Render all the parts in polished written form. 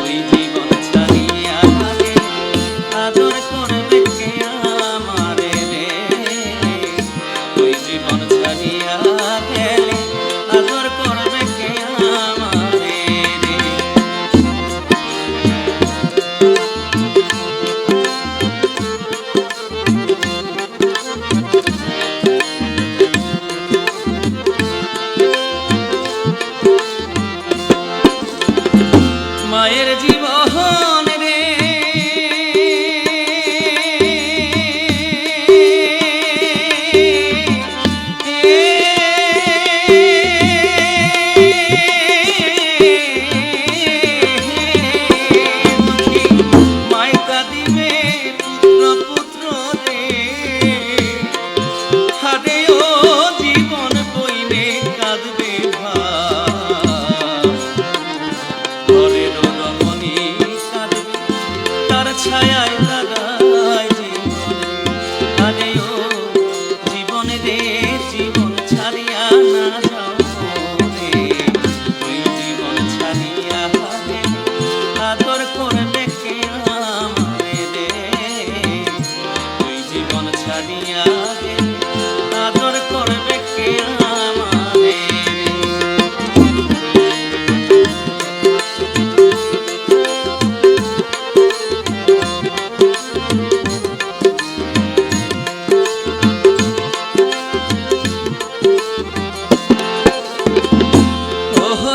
ওই জীবন ছাড়িয়া গেলে আদর করবে কে আমারে রে? ওই জীবন ছাড়িয়া গেলে আদর করবে কে আমারে রে? মায়ের জীবন রে মায় কাঁদিবে পুত্র পুত্র রে, হারে ও জীবন বইনে কাঁদবে ঘরের রমণী কাঁদবে তার ছায়ায় দাঁড়ায় জীবন। আরে ও জীবন রে, জীবন ছাড়িয়া না যাও রে। ওই জীবন ছাড়িয়া গেলে আদর করবে কে আমারে রে? ওই জীবন ছাড়িয়া গেলে আদর করবে কে আমারে রে?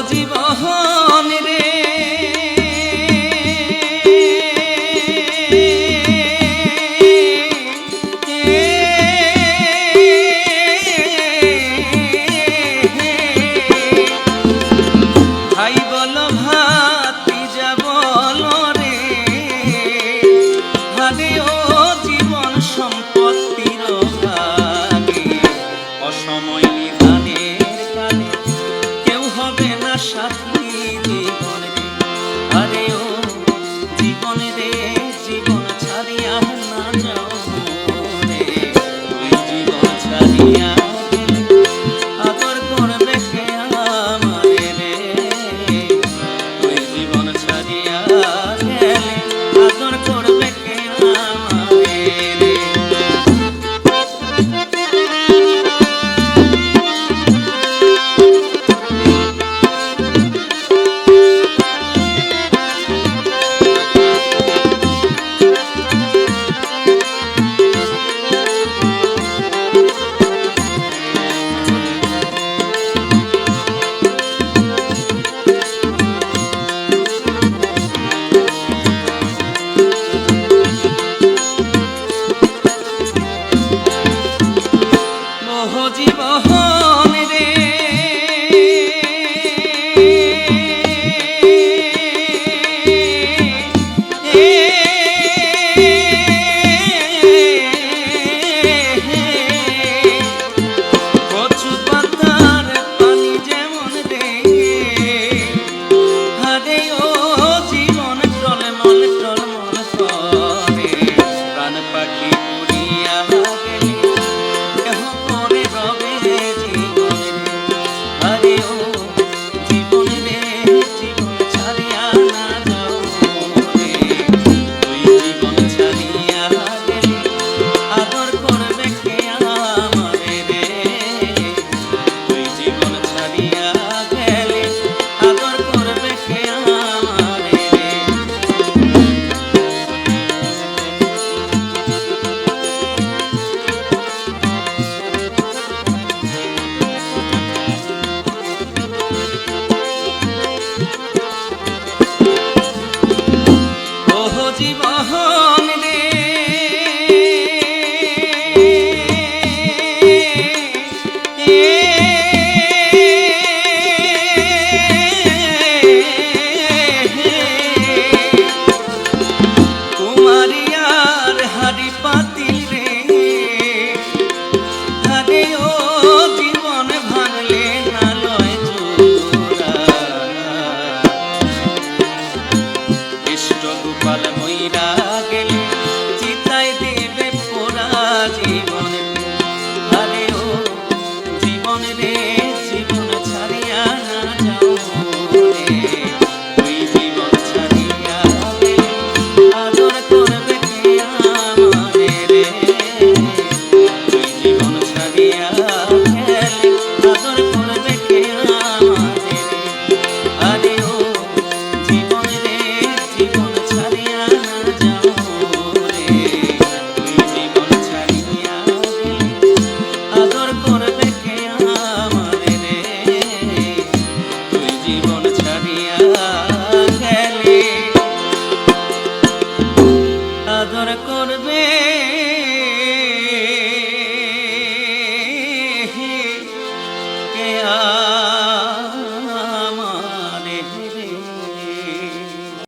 জীবন রে ভাই বলো ভাতিজা বলো রে, হারে ও জীবন সম্পত্তির ভাগে অসময় নিধানের কালে কেউ হবে না সাথী